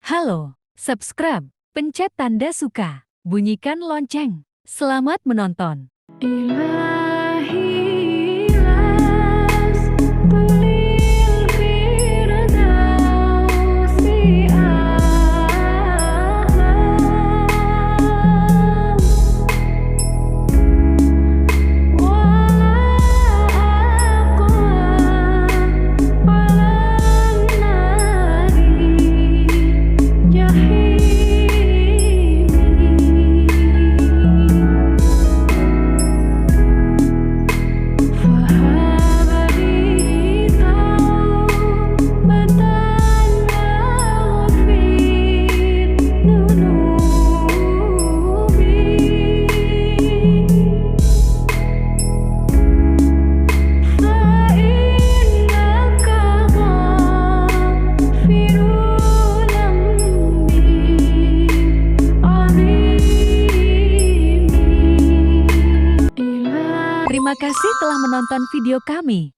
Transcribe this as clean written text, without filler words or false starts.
Halo, subscribe, pencet tanda suka, bunyikan lonceng. Selamat menonton. إلهي لست للفردوس أهلا ولا أقوى على النار جحيمي فهب لي توبة واغفر ذنوبي فإنك غافر ذنبي عظيم. Terima kasih telah menonton video kami.